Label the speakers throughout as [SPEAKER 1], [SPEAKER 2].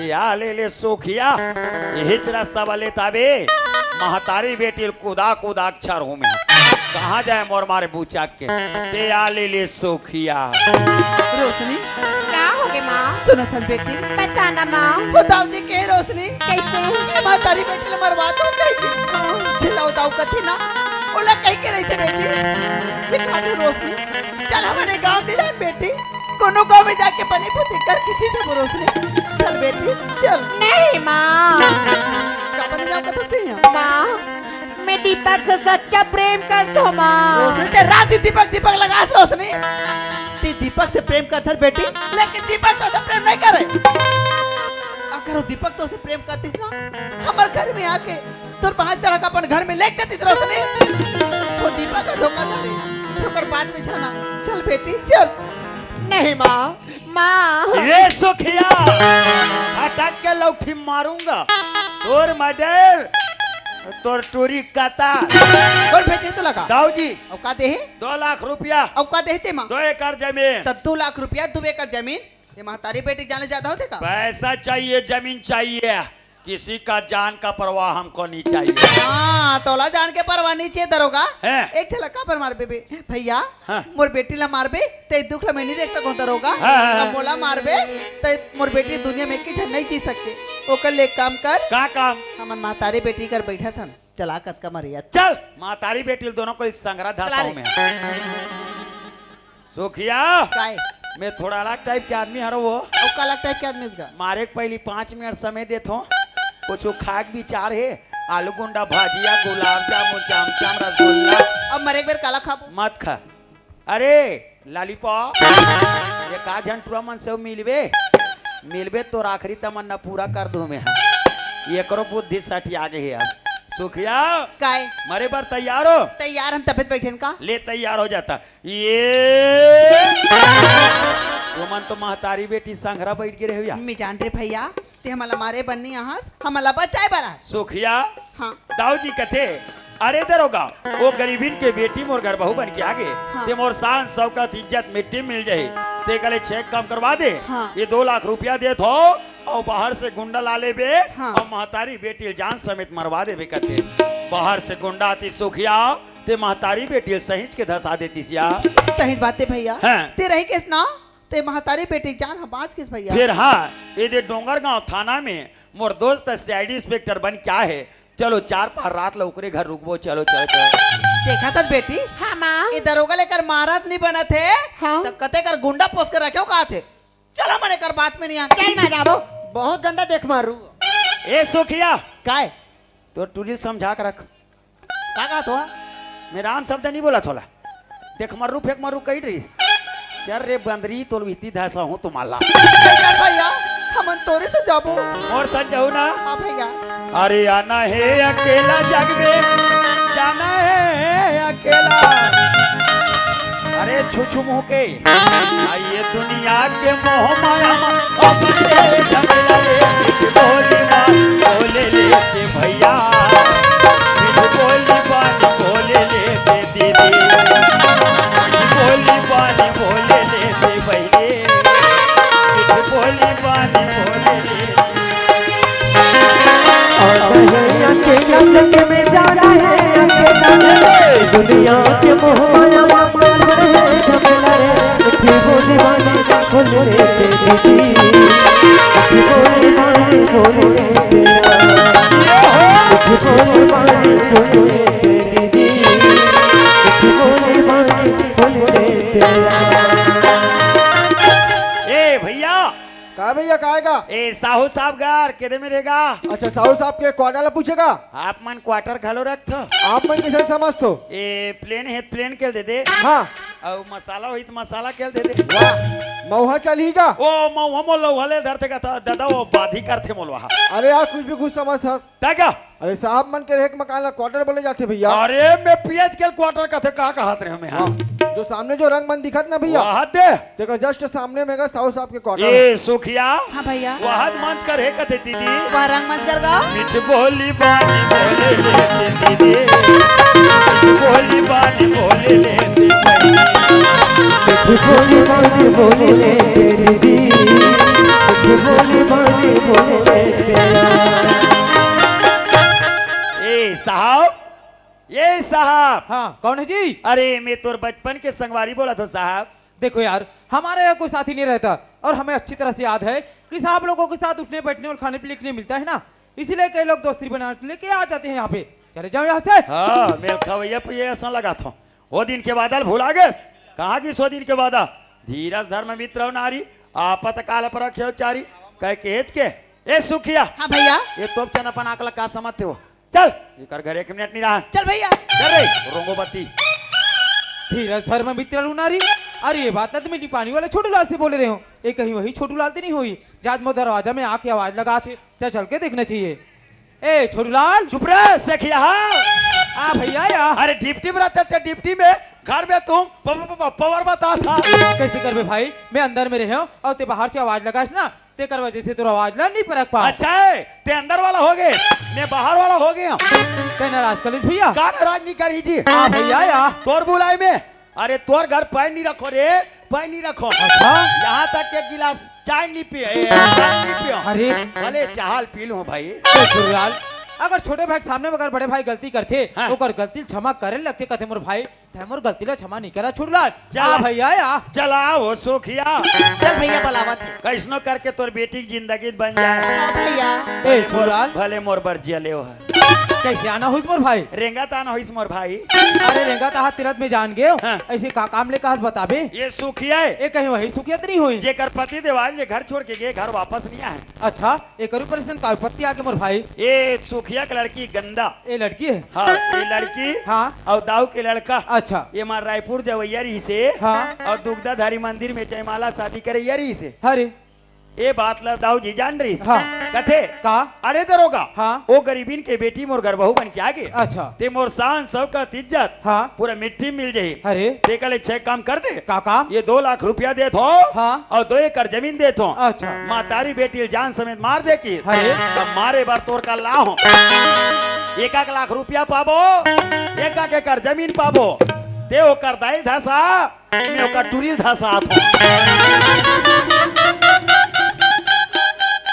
[SPEAKER 1] या ले सोखिया यही रास्ता वाले ताबे महतारी बेटी कुदा कुदा अक्षर हूँ मैं कहाँ जाए मोर मारे बूचा के ते या ले सोखिया।
[SPEAKER 2] रोशनी
[SPEAKER 3] क्या हो गया माँ?
[SPEAKER 2] सुनो था बेटी
[SPEAKER 3] बताना माँ।
[SPEAKER 2] बताओ जी के रोशनी
[SPEAKER 3] कैसे?
[SPEAKER 2] ये महतारी बेटी ले मरवा दो कहीं चिल्लाओ दाऊ कथी ना ओला कहीं के रही थे बेटी बिखारी रोशनी चल हमारे गांव नहीं रहे बेटी कोनो गांव में जाके बनी पुती कर किसी से रोशनी चल बेटी चल।
[SPEAKER 3] नहीं माँ।
[SPEAKER 2] क्या बने जाओ कथी है
[SPEAKER 3] माँ मैं दीपक से सच्चा प्रेम करता हूँ माँ।
[SPEAKER 2] रोशनी ते रात दीपक दीपक लगा रोशनी ती दीपक से प्रेम करता है बेटी लेकिन दीपक तो से प्रेम नहीं करे। अगर वो दीपक तो से प्रेम करतीस ना हमारे घर में आके तोर पांच तरह का अपन घर में ले जातीस रोशनी वो दीपक का धोखा धड़ी तो कर बाद में छाना चल बेटी चल।
[SPEAKER 3] नहीं माँ। माँ
[SPEAKER 1] ये सुखिया अटक के लौठी मारूंगा तोर मर्डर तोर टोरी काता
[SPEAKER 2] कौन भेजे तो लगा
[SPEAKER 1] दाऊ जी
[SPEAKER 2] औकात है
[SPEAKER 1] 2 लाख रुपया
[SPEAKER 2] औकात है ते मां
[SPEAKER 1] 2 एकड़ जमीन
[SPEAKER 2] तब 2 लाख रुपया 2 एकड़ जमीन ये महतारी बेटी जाने ज्यादा होते का
[SPEAKER 1] पैसा चाहिए जमीन चाहिए किसी का जान का परवाह हमको नहीं चाहिए।
[SPEAKER 2] हाँ तोला जान के परवाह नीचे दरोगा
[SPEAKER 1] हैं?
[SPEAKER 2] एक झलक का पर मार बे भैया
[SPEAKER 1] हाँ।
[SPEAKER 2] मोर बेटी ला मार बे ते दुख ला मैं नहीं देख सकूं दरोगा
[SPEAKER 1] हाँ।
[SPEAKER 2] मोला मार बे ते मोर बेटी दुनिया में की नहीं जी सकते ओकर ले काम कर
[SPEAKER 1] का काम
[SPEAKER 2] हमन महतारी बेटी कर बैठा था चला कत का मरिया
[SPEAKER 1] चल मातारी बेटी दोनों को इस संग्रह धसाओ में सुखिया
[SPEAKER 2] काय
[SPEAKER 1] मैं थोड़ा अलग टाइप के आदमी हरो वो
[SPEAKER 2] और काला टाइप के आदमी इसका
[SPEAKER 1] मारे पहली 5 मिनट समय देतो कुछ खाक विचार है आलू गुंडा भाजिया गुलाब जामुन चमचम रसगुल्ला
[SPEAKER 2] अब मरे एक बार काला खाबो
[SPEAKER 1] मत खा अरे लॉलीपॉप ये का झंटुआ मन से मिलबे तो आखिरी तमन्ना पूरा कर दूं मैं ये करो बुद्धि सठी आगे है अब सुखिया
[SPEAKER 2] काय
[SPEAKER 1] मरे पर तैयार हो
[SPEAKER 2] तैयार हम तबियत बैठे का
[SPEAKER 1] ले तैयार हो जाता ये तो मन तो महतारी बेटी संघरा बैठ गिरे हुआ
[SPEAKER 2] मैं जान रे भैया ते हमला मारे बननी यहाँ हमला बचाए बरा
[SPEAKER 1] सुखिया
[SPEAKER 2] हाँ
[SPEAKER 1] दाऊ जी कथे अरे दरोगा वो गरीबीन के बेटी मोर घर बहू बन के आगे
[SPEAKER 2] हाँ।
[SPEAKER 1] ते मोर शान शौकत इज्जत मिट्टी मिल जाए ते कले चेक काम करवा दे
[SPEAKER 2] हाँ।
[SPEAKER 1] ये 2 लाख रुपया दे थो और बाहर से गुंडा ला ले बे
[SPEAKER 2] हाँ।
[SPEAKER 1] और महतारी बेटी जान समेत मरवा दे बे कथे बाहर से गुंडा आती सुखिया ते महतारी बेटी सहिंच के धसा देती सिया
[SPEAKER 2] सही बात है भैया
[SPEAKER 1] हाँ।
[SPEAKER 2] ते रही किस ना ते महतारी बेटी जान हम बाज किस भैया
[SPEAKER 1] फिर हाँ ये दे डोंगरगांव थाना में मोर दोस्त सीआईडी इंस्पेक्टर बन क्या है चलो 4 रात लौकरे घर रुकबो चलो चलो चलो
[SPEAKER 2] देखा था बेटी
[SPEAKER 3] हाँ माँ।
[SPEAKER 2] ये दरोगा लेकर महाराज नहीं बना थे
[SPEAKER 3] हाँ।
[SPEAKER 2] तो कते कर गुंडा पोस कर रखे हो कहा थे चलो मैंने कर बात में नहीं आना
[SPEAKER 3] चल मैं जाबो बहुत गंदा देख मारू।
[SPEAKER 1] ए सुखिया
[SPEAKER 2] काय
[SPEAKER 1] तो टूली समझा कर रख
[SPEAKER 2] का कहा तो
[SPEAKER 1] मैं राम शब्द नहीं बोला थोला देख मर्रू फेंक मर्रू कही रही चल रे बंदरी तो बीती धसा हूँ तुम्हारा
[SPEAKER 2] भैया हम तोरे से जाबो
[SPEAKER 1] और सच जाऊ ना
[SPEAKER 2] हाँ भैया
[SPEAKER 1] अरे आना है अकेला जग में जाना है अकेला अरे छू मुँह के आइए दुनिया के मोह माया अपने झमेला रे बोली बात बोले लेते भैया बोली बात बोले लेते दीदी बोली बात बोले लेते भैया बोली बात बोले लेते
[SPEAKER 4] अकेला जग में जाना है अकेला दुनिया के मोह माया झमेला रे बोली बानी बोले रे दीदी बोली बानी बोले रे बोली बानी बोले रे दीदी बोली बानी बोले रे
[SPEAKER 1] ए भैया
[SPEAKER 5] का भैया काएगा
[SPEAKER 1] ए साहू साहब घर केदे में रहेगा
[SPEAKER 5] अच्छा साहू साहब के क्वार्टर पूछेगा
[SPEAKER 1] आप मन क्वार्टर खालो रख थो
[SPEAKER 5] आप मन किसे समझतो
[SPEAKER 1] ए प्लेन है प्लेन केल दे दे
[SPEAKER 5] हाँ
[SPEAKER 1] और मसाला हुई तो मसाला केल दे दे
[SPEAKER 5] वाह मौहा चलीगा
[SPEAKER 1] ओ मौ हम लो हले धरते का था दादा वो बाधी करते मोलवा
[SPEAKER 5] अरे यार कुछ भी कुछ समझता
[SPEAKER 1] ताका
[SPEAKER 5] अरे साहब मन के एक मकान ला क्वार्टर बोले जाते भैया
[SPEAKER 1] अरे मैं पीएच केल क्वार्टर का थे का कहत रहे हमें
[SPEAKER 5] हाँ जो सामने जो रंग मन दिखत ना भैया
[SPEAKER 1] वहां दे
[SPEAKER 5] देखो जस्ट सामने में साहू साहब के क्वार्टर
[SPEAKER 1] ए सुखिया
[SPEAKER 2] हाँ भैया
[SPEAKER 1] वहां मंच कर है कथे दीदी
[SPEAKER 2] वह रंग मंच कर गा
[SPEAKER 1] मिठ बोली बानी बोले लेते दीदी बोली बानी बोले लेते
[SPEAKER 4] बोली बानी बोले रे दीदी भोले बाने बोले तेरा।
[SPEAKER 1] ए साहब, ये साहब,
[SPEAKER 2] हाँ कौन है जी?
[SPEAKER 1] अरे मैं तोर बचपन के संगवारी बोला था साहब।
[SPEAKER 2] देखो यार, हमारे यहाँ कोई साथी नहीं रहता और हमें अच्छी तरह से याद है कि साहब लोगों के साथ उठने बैठने और खाने पीने के लिए मिलता है ना, इसीलिए कई लोग दोस्ती बना लेके आ जाते हैं यहाँ पे। चले जाओ यहाँ से।
[SPEAKER 1] हाँ मेल खवैया पे ये ऐसा लगा था। वो दिन के बादल भुला गए? कहाँ की सो दिन के बादल? धीरज धर्म मित्र नारी आपत काल पर रखे चारी कह के हेच के। ए सुखिया,
[SPEAKER 2] हाँ भैया।
[SPEAKER 1] ये तोप चन अपन आकला का समझते हो? चल ये कर घर 1 मिनट नहीं रहा।
[SPEAKER 2] चल भैया।
[SPEAKER 1] चल रे रोंगोबत्ती।
[SPEAKER 2] धीरज धर्म मित्र लुनारी, अरे ये बात तो मिट्टी पानी वाले छोटू लाल से बोले रहे हो। ये कहीं वही छोटू लाल तो नहीं हुई जात मो दरवाजा में आके आवाज लगा थे? चल के देखना चाहिए। ए छोटू लाल,
[SPEAKER 1] चुप रहे सखिया।
[SPEAKER 2] आ भैया या।
[SPEAKER 1] अरे डिप्टी में रहते थे, डिप्टी में घर में तुम पावर बता था।
[SPEAKER 2] कैसे कर बे भाई, मैं अंदर में रहे और ते बाहर से आवाज लगास ना, ते कर वजह से तो आवाज ला नहीं परख पा।
[SPEAKER 1] अच्छा है, ते अंदर वाला हो गए, मैं बाहर वाला हो गया।
[SPEAKER 2] ते नाराज कर भैया।
[SPEAKER 1] का नाराज नहीं करी जी।
[SPEAKER 2] हाँ भैया या।
[SPEAKER 1] तोर बुलाई में, अरे तोर घर पैर नहीं रखो रे, पैर नहीं रखो।
[SPEAKER 2] अच्छा।
[SPEAKER 1] यहाँ तक के गिलास चाय नहीं पिए, चाय नहीं पियो।
[SPEAKER 2] अरे
[SPEAKER 1] भले चाहल पी लूं भाई।
[SPEAKER 2] छोटू लाल, अगर छोटे भाई के सामने में अगर बड़े भाई गलती करते
[SPEAKER 1] हाँ।
[SPEAKER 2] तो कर गलती क्षमा करे लगते कहते मोर भाई थे मोर गलती ला क्षमा नहीं करा छोटू लाल।
[SPEAKER 1] चल
[SPEAKER 2] भैया या।
[SPEAKER 1] चला वो सुखिया,
[SPEAKER 3] चल भैया बलावत है।
[SPEAKER 1] कैसनो करके तोर बेटी की जिंदगी बन जाए।
[SPEAKER 3] हाँ भैया।
[SPEAKER 2] ए छोटू लाल,
[SPEAKER 1] भले मोर बर्जिया ले हो
[SPEAKER 2] कैसे आना हुई मोर भाई?
[SPEAKER 1] रेंगा ताना होइस मोर भाई।
[SPEAKER 2] अरे रेंगा ताहा तिरत में जान गए
[SPEAKER 1] हाँ।
[SPEAKER 2] ऐसे का काम ले कहा बताबे?
[SPEAKER 1] ये सुखिया है,
[SPEAKER 2] ए कहीं वही सुखियत नहीं हुई?
[SPEAKER 1] जेकर पति देवाल ये घर छोड़ के गए, घर वापस नहीं आए।
[SPEAKER 2] अच्छा, एक और परेशान का पत्ती आके मोर भाई।
[SPEAKER 1] ये सुखिया की लड़की गंदा।
[SPEAKER 2] ए लड़की है?
[SPEAKER 1] हाँ ये लड़की
[SPEAKER 2] हाँ।
[SPEAKER 1] और दाऊ के लड़का।
[SPEAKER 2] अच्छा।
[SPEAKER 1] ये मार रायपुर जवैया रही से।
[SPEAKER 2] हाँ।
[SPEAKER 1] और दुग्धाधारी मंदिर में जयमाला शादी करे रही से।
[SPEAKER 2] अरे
[SPEAKER 1] ये बात ला दाऊ जी जान रही।
[SPEAKER 2] हाँ।
[SPEAKER 1] कथे
[SPEAKER 2] का?
[SPEAKER 1] अरे दरोगा,
[SPEAKER 2] हाँ।
[SPEAKER 1] वो गरीबीन के बेटी मोर घर बहू बन के आगे।
[SPEAKER 2] अच्छा।
[SPEAKER 1] ते मोर शान शौकत इज्जत
[SPEAKER 2] हाँ।
[SPEAKER 1] पूरा मिट्टी मिल जाये।
[SPEAKER 2] अरे
[SPEAKER 1] ते कले 6 काम कर दे।
[SPEAKER 2] का काम?
[SPEAKER 1] ये 2 लाख रुपया दे थो।
[SPEAKER 2] हाँ।
[SPEAKER 1] और 2 एकड़ जमीन दे थो।
[SPEAKER 2] अच्छा।
[SPEAKER 1] माँ तारी बेटी जान समेत मार दे की।
[SPEAKER 2] अरे
[SPEAKER 1] अब मारे बार तोर का लाहो 1 लाख रुपया पाबो, 1 एकड़ जमीन पाबो। ते ओकर दाई धसा, मैं ओकर टुरिल धसा आथो।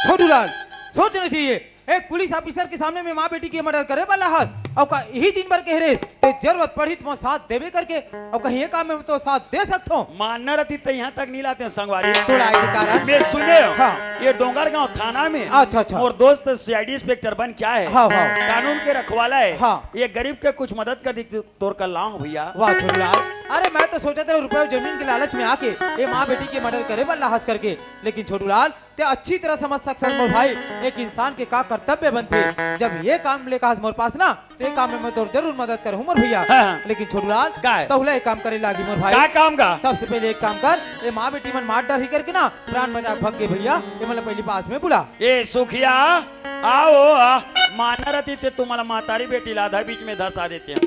[SPEAKER 2] छोटू लाल, सोचना चाहिए एक पुलिस ऑफिसर के सामने में माँ बेटी की मर्डर करे वाला हस और का यही दिन भर कह रहे ते जरूरत पड़ी तो साथ देवे करके और कहीं ये काम में तो साथ दे सकते हो।
[SPEAKER 1] मानना रहती तो यहाँ तक नहीं लाते हैं संगवारी।
[SPEAKER 2] थोड़ा आगे कारण।
[SPEAKER 1] मैं सुने हो,
[SPEAKER 2] हाँ।
[SPEAKER 1] ये डोंगरगांव थाना में
[SPEAKER 2] अच्छा, अच्छा।
[SPEAKER 1] और दोस्त सीआईडी इंस्पेक्टर बन क्या है।
[SPEAKER 2] हाँ, हाँ।
[SPEAKER 1] कानून के रखवाला है।
[SPEAKER 2] हाँ।
[SPEAKER 1] ये गरीब के कुछ मदद कर दी तोर कर लाऊं भैया।
[SPEAKER 2] वाह छोटू लाल, अरे मैं तो सोचा था रुपए जमीन के लालच में आके ये माँ बेटी की मर्डर करे वाला हंस करके, लेकिन छोटू लाल ते अच्छी तरह समझ सकते हो भाई एक इंसान के का कर्तव्य बनते। जब ये काम लेकर मोर पास ना तो ये काम में मैं तो जरूर मदद करूँ मोर भैया।
[SPEAKER 1] हाँ।
[SPEAKER 2] लेकिन छोटू लाल
[SPEAKER 1] का है?
[SPEAKER 2] तो एक काम करे लागी मोर भाई।
[SPEAKER 1] क्या काम का?
[SPEAKER 2] सबसे पहले एक काम कर, ये माँ बेटी मन मार डाल ही करके ना प्राण बचा भग गए भैया, ये मतलब पहले पास में बुला।
[SPEAKER 1] ए सुखिया आओ मानना रहती थे तुम्हारा मातारी बेटी लाधा बीच में धसा देते हैं।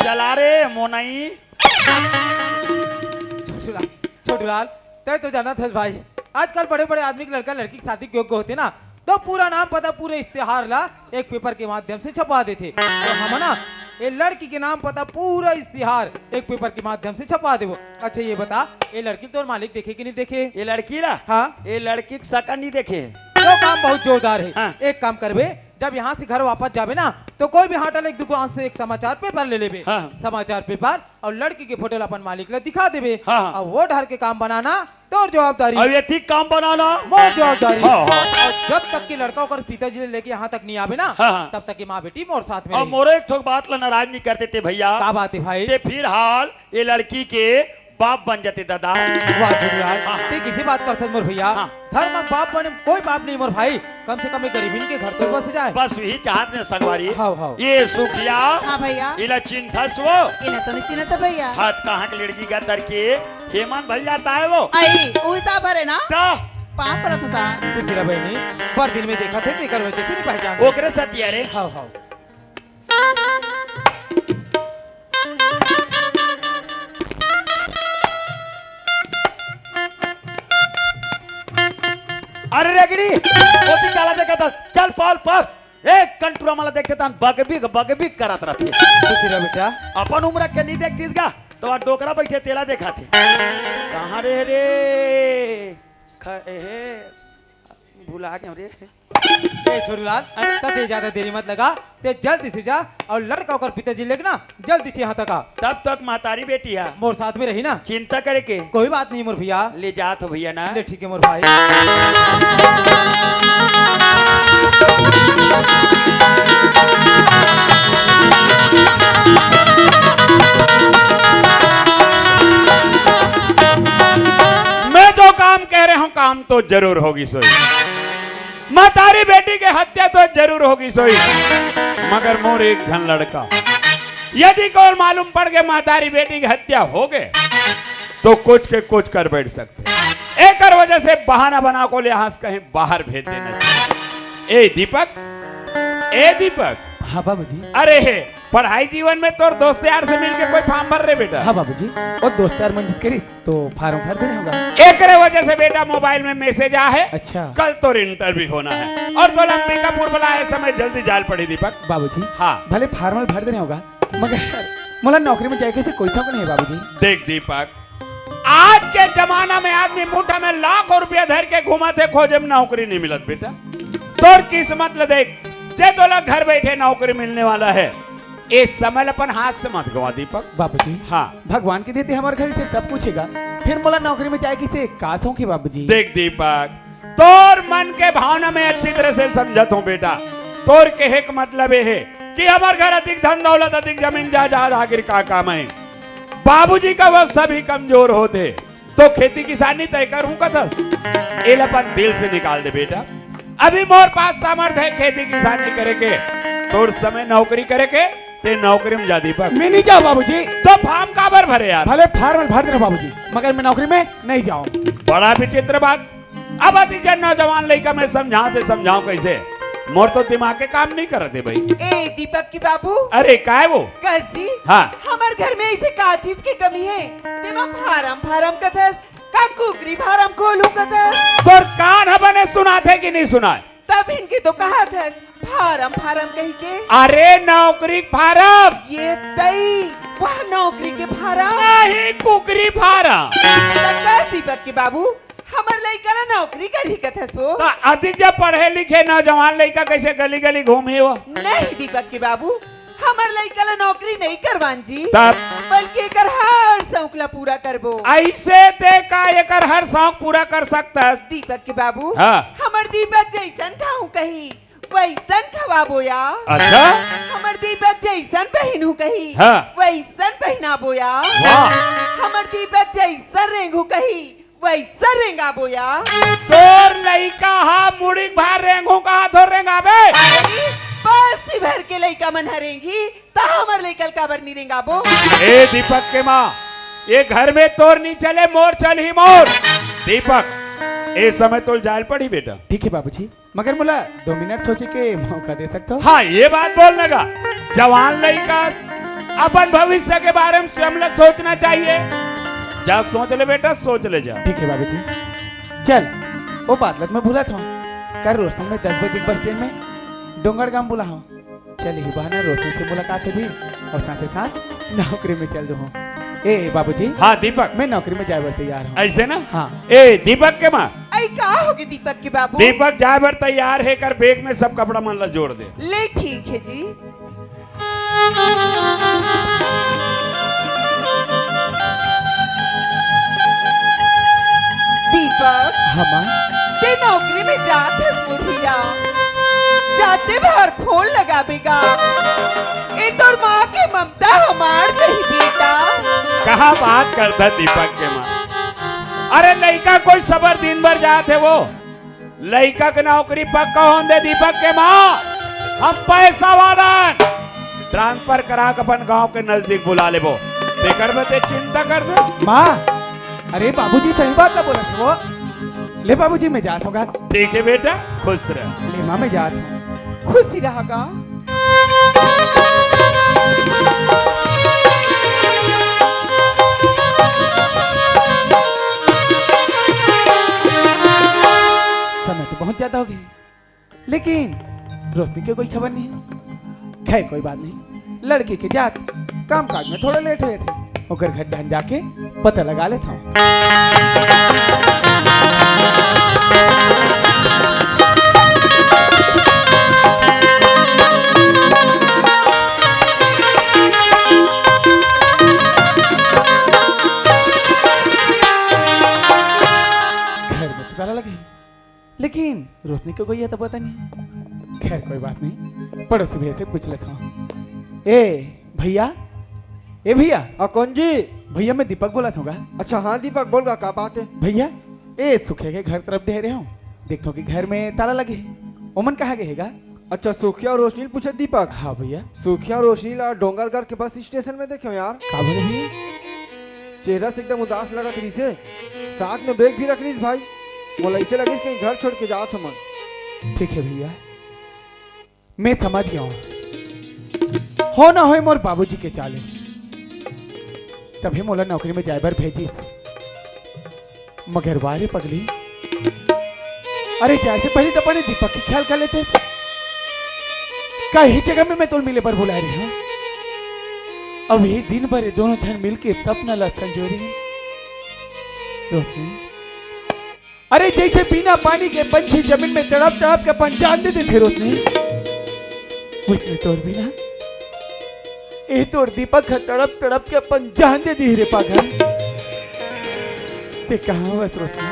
[SPEAKER 1] चला रे मोनई।
[SPEAKER 2] छोटू लाल तय तो जाना था भाई, आजकल बड़े बड़े आदमी के लड़का लड़की की शादी के योग्य होते ना तो पूरा नाम पता पूरे इश्तेहार ला एक पेपर के माध्यम से छपा देते। तो हम ना ये लड़की के नाम पता पूरा इश्तेहार एक पेपर के माध्यम से छपा देवो। अच्छा ये बता, ये लड़की तो मालिक देखे कि नहीं देखे?
[SPEAKER 1] ये लड़की ना,
[SPEAKER 2] हाँ।
[SPEAKER 1] ये लड़की की शकल नहीं देखे।
[SPEAKER 2] तो काम बहुत जोरदार है।
[SPEAKER 1] हाँ।
[SPEAKER 2] एक काम करबे, जब यहाँ से घर वापस जाबे ना तो कोई भी हाटल एक दुकान से एक समाचार पेपर ले लेबे।
[SPEAKER 1] हाँ।
[SPEAKER 2] समाचार पेपर और लड़की के फोटो अपन मालिक ला दिखा देबे।
[SPEAKER 1] हाँ।
[SPEAKER 2] और वो ढर के काम बनाना तो जवाबदारी,
[SPEAKER 1] अब ये ठीक काम बनाना
[SPEAKER 2] मोर जवाबदारी।
[SPEAKER 1] हाँ, हाँ।
[SPEAKER 2] और जब तक कि लड़का और पिताजी लेके यहाँ तक नहीं आवे ना
[SPEAKER 1] हाँ।
[SPEAKER 2] तब तक की माँ बेटी मोर साथ में
[SPEAKER 1] और
[SPEAKER 2] रही।
[SPEAKER 1] मोरे एक ठोक बात ला नाराज नहीं करते थे भैया।
[SPEAKER 2] का बात है भाई?
[SPEAKER 1] ते फिर हाल ये लड़की के बाप बन जाते दादा।
[SPEAKER 2] वाह छोटू यार,
[SPEAKER 1] हाँ।
[SPEAKER 2] ते किसी बात करते मोर भैया।
[SPEAKER 1] हाँ।
[SPEAKER 2] धर्म बाप बने कोई बाप नहीं मोर भाई, कम से कम एक गरीबी के घर तो बस जाए।
[SPEAKER 1] बस वही चाहत ने संगवारी।
[SPEAKER 2] हाँ, हाँ।
[SPEAKER 1] ये सुखिया
[SPEAKER 3] हाँ भैया।
[SPEAKER 1] इला चिंथस वो
[SPEAKER 3] इन्हें तो नहीं चिन्हता भैया।
[SPEAKER 1] हाथ कहाँ की लड़की का तरके हेमंत भैया आता है वो।
[SPEAKER 3] आई वही साहब है ना,
[SPEAKER 1] ता
[SPEAKER 3] पाप पर था साहब।
[SPEAKER 2] खुशी रह बहनी, पर दिन में देखा थे तेकर वजह से नहीं पहचान।
[SPEAKER 1] ओकरे सतिया रे।
[SPEAKER 2] हाँ हाँ।
[SPEAKER 1] अरे रेगड़ी ओती काला देखा था, चल पाल पर एक कंटूरा माला देखते था बगबिग करत रहती है।
[SPEAKER 2] खुशी रह बेटा।
[SPEAKER 1] अपन उम्र के नहीं देखतीस का तो वहाँ डोकरा बैठे तेला देखा थे। कहाँ रे भुला गया रे।
[SPEAKER 6] ए छोरीलाल तते ज्यादा देरी मत लगा, ते जल्दी से जा और लड़का और पिताजी लेके ना जल्दी से यहाँ तक आ।
[SPEAKER 1] तब तक महतारी बेटी है,
[SPEAKER 6] मोर साथ में रही ना,
[SPEAKER 1] चिंता करे के
[SPEAKER 6] कोई बात नहीं मोर भैया।
[SPEAKER 1] ले जात हो भैया ना।
[SPEAKER 6] ले ठीक है मोर भाई।
[SPEAKER 7] मैं जो काम कह रहा हूँ काम तो जरूर होगी सोई, महतारी बेटी के हत्या तो जरूर होगी सोई, मगर मोर एक धन लड़का यदि को मालूम पड़ गए महतारी बेटी की हत्या हो गए तो कुछ के कुछ कर बैठ सकते। एक वजह से बहाना बना को ले यहाँ से कहीं बाहर भेज देना चाहिए। ए दीपक
[SPEAKER 6] हाँ बाबूजी।
[SPEAKER 7] अरे हे पढ़ाई जीवन में तोर दोस्त यार से मिलके कोई फॉर्म भर रहे बेटा?
[SPEAKER 6] हाँ बाबूजी, और दोस्त यार मंजित करी तो फार्म भर देना होगा।
[SPEAKER 7] एक वजह से बेटा मोबाइल में मैसेज आ है,
[SPEAKER 6] अच्छा
[SPEAKER 7] कल तो इंटरव्यू होना है और तो अंबिकापुर बुलाए समय जल्दी जाल पड़ी दीपक।
[SPEAKER 6] बाबूजी
[SPEAKER 7] हाँ
[SPEAKER 6] भले फार्मल भर देना होगा, मगर मोला नौकरी में जाके से कोई शौक नहीं है बाबूजी।
[SPEAKER 7] देख दीपक, आज के जमाना में आदमी मुठा में लाखों रुपया धर के घुमा थे, खोजे में नौकरी नहीं मिलत बेटा। तोर किस्मत ले देख, जे तो लोग घर बैठे नौकरी मिलने वाला है, इस समय अपन हाथ से मत गवा दीपक।
[SPEAKER 6] बाबूजी
[SPEAKER 7] हाँ
[SPEAKER 6] भगवान के देते हमारे घर से सब पूछेगा, फिर मोला नौकरी में जाके से का शौक है बाबूजी।
[SPEAKER 7] देख दीपक, तोर मन के भावना में अच्छी तरह से समझत हूँ बेटा। तोर कहे का मतलब ये है कि हमारे घर अधिक धन दौलत, अधिक जमीन जायदाद आखिर का काम है। बाबूजी का अवस्था भी कमजोर होते तो खेती किसानी तय करूं कथस, एल अपन दिल से निकाल दे बेटा। अभी मोर पास सामर्थ्य है खेती किसानी करे के, तोर समय नौकरी करे के, ते नौकरी में जा दीपक।
[SPEAKER 6] मैं नहीं जाऊँ बाबूजी।
[SPEAKER 7] तो फार्म काबर भरे यार?
[SPEAKER 6] भले फार्मल भर देना बाबूजी, मगर मैं नौकरी में नहीं जाऊँ।
[SPEAKER 7] बड़ा विचित्र बात। अब अति जन नौजवान लड़का मैं समझाऊं कैसे? मोर तो दिमाग के काम नहीं करते भाई।
[SPEAKER 8] ए दीपक की बाबू,
[SPEAKER 7] अरे काय वो
[SPEAKER 8] कैसी?
[SPEAKER 7] हाँ
[SPEAKER 8] हमार घर में ऐसे का चीज की कमी है? तेमा फारम कथस का कुकरी फारम खोलू कथस?
[SPEAKER 7] तोर कान बने सुना थे कि नहीं सुना?
[SPEAKER 8] तब इनके तो कहा था फारम कही के।
[SPEAKER 7] अरे नौकरी फारम
[SPEAKER 8] ये तई वह नौकरी के फारम
[SPEAKER 7] नहीं, कुकरी फारम।
[SPEAKER 8] दीपक के बाबू, हमार लड़का ला नौकरी करी कथस वो?
[SPEAKER 7] तो अधिक जब पढ़े लिखे नौजवान लड़का कैसे गली गली घूमी वो?
[SPEAKER 8] नहीं दीपक के बाबू, हमार लड़का ला नौकरी नहीं करवान जी,
[SPEAKER 7] तब
[SPEAKER 8] बल्कि एकर हर शौकला पूरा करबो।
[SPEAKER 7] ऐसे ते का एकर हर शौक पूरा कर सकता?
[SPEAKER 8] दीपक के बाबू,
[SPEAKER 7] हाँ।
[SPEAKER 8] हमार दीपक जैसन खाऊं कहीं वैसन खवाबो या?
[SPEAKER 7] अच्छा
[SPEAKER 8] हमर दीपक जैसन पहनू कहीं
[SPEAKER 7] हाँ।
[SPEAKER 8] वैसन पहनाबो या?
[SPEAKER 7] वाह।
[SPEAKER 8] हमर दीपक जैसन रेंगू कहीं वैसन रेंगाबो या?
[SPEAKER 7] तोर लड़का हा मुड़ी भार रेंगू का हाथ रेंगाबे?
[SPEAKER 8] बस भर के लड़का मन हरेंगी ता हमर लड़का काबर नहीं रेंगाबो?
[SPEAKER 7] ए दीपक के माँ, ये घर में तोर नहीं चले, मोर चल ही मोर। दीपक ए समय तो जाल पड़ी बेटा।
[SPEAKER 6] ठीक है बाबूजी, मगर मोला 2 मिनट सोचे के मौका दे सकते हो?
[SPEAKER 7] हाँ ये बात बोलने का, जवान लड़का अपन भविष्य के बारे में स्वयं सोचना चाहिए। जा सोच ले बेटा, सोच ले जा।
[SPEAKER 6] ठीक है बाबूजी। चल वो बातलत में भूला था, कल रोशन में 10 बजे बस स्टैंड में डोंगर गांव बुला हूँ। चल ही बहाना रोशन से मुलाकात होगी और साथ ही साथ नौकरी में चल दूँ। ए बाबूजी।
[SPEAKER 7] हाँ दीपक,
[SPEAKER 6] मैं नौकरी में जाए बर तैयार हूँ।
[SPEAKER 7] ऐसे ना?
[SPEAKER 6] हाँ।
[SPEAKER 7] ए दीपक के माँ,
[SPEAKER 8] आई का होगे दीपक के बाबू?
[SPEAKER 7] दीपक जाए बर तैयार है, कर बैग में सब कपड़ा मन ला जोड़ दे।
[SPEAKER 8] ले ठीक है जी। दीपक,
[SPEAKER 6] हाँ माँ।
[SPEAKER 8] ते नौकरी में जाते मुरहिया, जाते भर फोन लगाबेगा। ए तोर माँ के ममता हमार जही बेटा।
[SPEAKER 7] कहा बात करता दीपक के माँ? अरे लड़का कोई सबर दिन भर जाते वो, लड़का की नौकरी पक्का होने दीपक के माँ। हम पैसा वाला ट्रांसफर करा के अपन गांव के नजदीक बुला ले वो, बेकर में ते चिंता कर दे।
[SPEAKER 6] माँ, अरे बाबूजी सही बात ना बोला था वो। ले बाबूजी मैं जात होगा।
[SPEAKER 7] ठीक है बेटा, खुश रह।
[SPEAKER 6] ले माँ मैं जात हूँ।
[SPEAKER 8] खुशी रहेगा।
[SPEAKER 6] समय तो बहुत ज्यादा हो गई, लेकिन रोशनी की कोई खबर नहीं है। खैर कोई बात नहीं, लड़के के जात काम काज में थोड़ा लेट हुए थे, ओकर घर ढन जाके पता लगा लेता हूँ। ताला लगे, लेकिन रोशनी को कोई तो पता नहीं। खैर कोई बात नहीं, पड़ोसी भैया से पूछ लेता हूँ। ए भैया, ए भैया,
[SPEAKER 5] कौन जी?
[SPEAKER 6] भैया मैं दीपक बोला था।
[SPEAKER 5] अच्छा हाँ दीपक बोल रहा, क्या बात है?
[SPEAKER 6] भैया ए सुखे के घर तरफ दे रहे हूँ, देखो कि घर में ताला लगे। ओमन कहाँ गएगा?
[SPEAKER 5] अच्छा सुखिया और रोशनी पूछे दीपक।
[SPEAKER 6] हाँ भैया।
[SPEAKER 5] सुखिया और रोशनी ला डोंगरगढ़ के बस स्टेशन में देखे हो यार।
[SPEAKER 6] का बोले भैया?
[SPEAKER 5] चेहरा से एकदम उदास लगा रही से, साथ में बैग भी रख रही भाई। बोला ऐसे लगे कहीं घर छोड़ के जाओ तो मन।
[SPEAKER 6] ठीक है भैया, मैं समझ गया हूँ। हो ना हो मोर बाबूजी के चाले, तभी मोला नौकरी में जाए बर भेजी। मगर वारे पगली, अरे जैसे पहले तो अपने दीपक की ख्याल कर लेते। कई जगह में मैं तो मिले पर बुला रही हूँ। अब ये दिन भर ये दोनों जन मिलके सपना लक्षण जोड़ी। रोशनी, अरे जैसे बिना पानी के पंछी जमीन में तड़प तड़प के अपन जान देते थे रोशनी, मुझे तोड़ बिना ये तोड़ दीपक तड़प तड़प के अपन जान दे दी रे पागल। ते कहाँ बस रोशनी,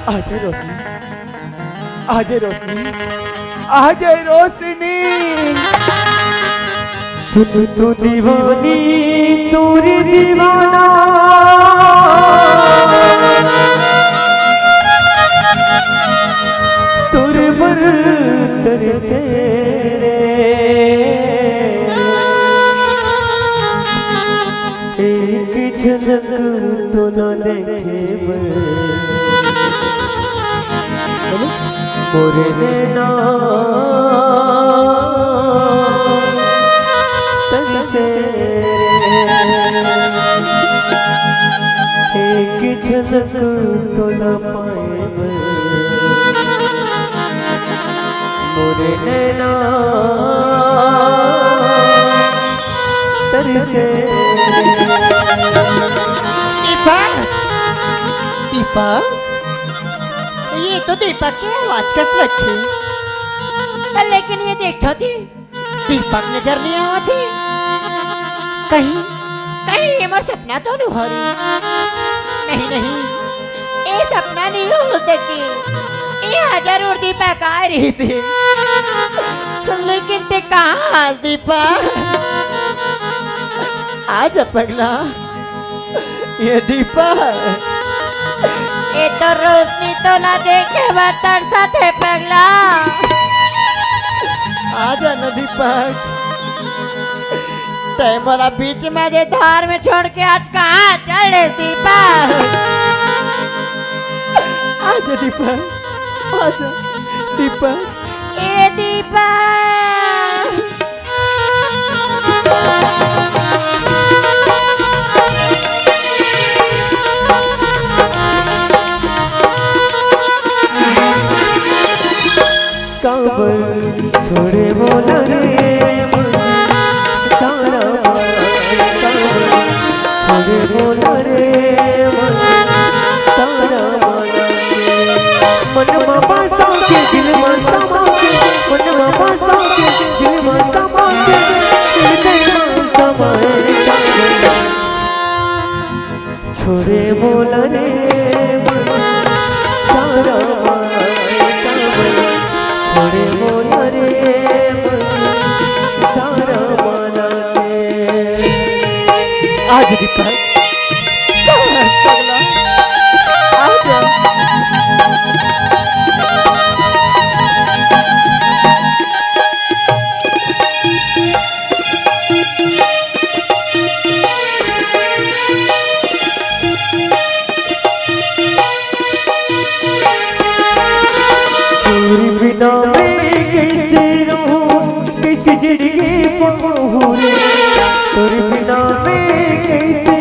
[SPEAKER 6] आजा रोशनी, आजा रोशनी, आजा रोशनी।
[SPEAKER 4] तू दीवानी तोरी दीवाना, तुर बर तरसे एक झलक तो न देखे मोरे नैना तरसे एक झलक तो न पाए मोरे नैना तरसे।
[SPEAKER 3] दीपक, ये तो दीपक की आवाज कस लगी, लेकिन ये देखो थी दीपक नजर नहीं आवा थी। कहीं कहीं ये मोर सपना तो नहीं हो रही। नहीं नहीं, ये सपना नहीं हो सकती, ये जरूर दीपक आ रही थी। लेकिन ते कहाँ दीपक? आज पगला, ये दीपक, ये तो रोशनी तो ना देखे तरसा थे पगला। आजा ना दीपक, ते बोला बीच में जे धार में छोड़ के आज कहाँ चले दीपक? आजा दीपक, आजा दीपक, ए दीपक।
[SPEAKER 4] काबर थोड़े बोला रे तारा थोड़े बोला रे तारा मन मामा के दिल में समा के, मन मामा के दिल में समा के, दिल में समाए छोड़े बोला रे तारा छोड़े बोला रे तारा माना के।
[SPEAKER 3] आज दीपक पगला, आजा।
[SPEAKER 4] बिना मैं कैसे रहूं, कैसे जिंदगी पकड़ूं रे, तेरे बिना मैं कैसे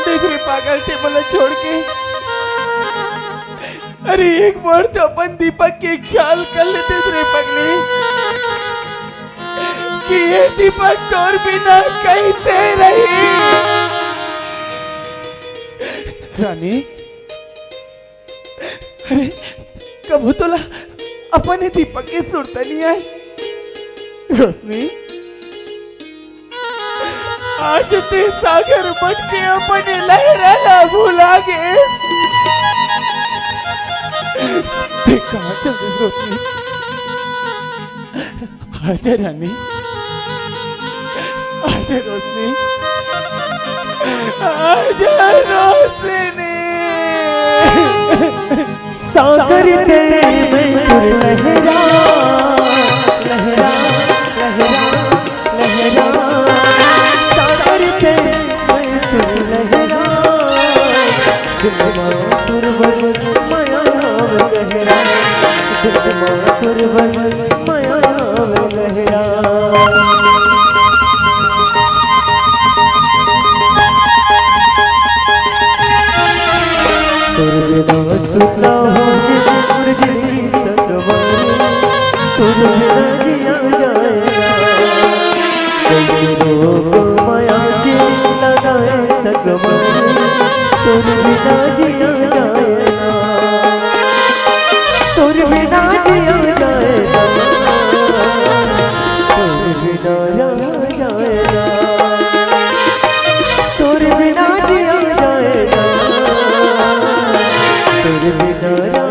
[SPEAKER 6] देख रे पागल थे बोला छोड़ के। अरे एक बार तो अपन दीपक के ख्याल कर लेते रे पगली कि ये दीपक तोर बिना कैसे रही। रानी अरे कबू तोला अपन दीपक के सुरता नहीं आए। रोशनी आज ते सागर बन के अपने लहराना भूला गए। कहाँ चल रही रोशनी? आजा रानी, आजा रोशनी, आजा रोशनी।
[SPEAKER 4] सागर के में लहरा लहरा लहरा लहरा, सागर के में लहरा, दिलवा तुरवर माया लहरा, दिलवा तुरवर माया लहरा। सुना हो जिंदगी संगवारी, तुझे जिया जाएगा रोग माया के लगाए संगवारी, तुझे बिना जिया जाएगा, तुझे बिना जिया जाएगा, तुझे बिना रहा जाएगा, तुझे बिना जिया जाएगा, तुझे बिना रहा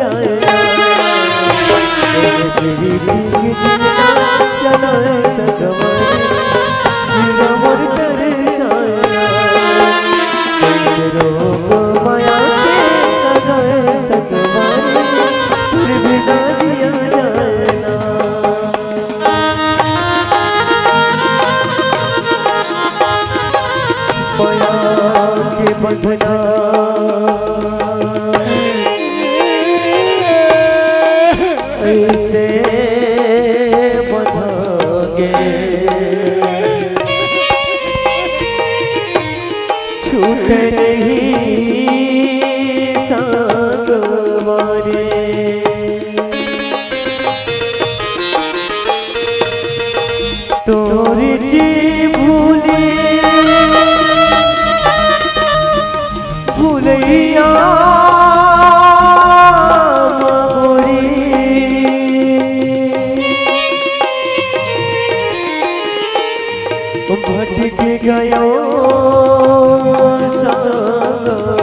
[SPEAKER 4] जाएगा। तेरी चलाए सगवारी, जीना मोर कर जाएगा, रोग माया के लगाए सगवारी, तुझे बिना जिया जाएगा। माया के बंधना ऐसे बंधोगे, छूटे नहीं सागवारी। तोरी जी भूली भूलैया भटक गयो सागवारी।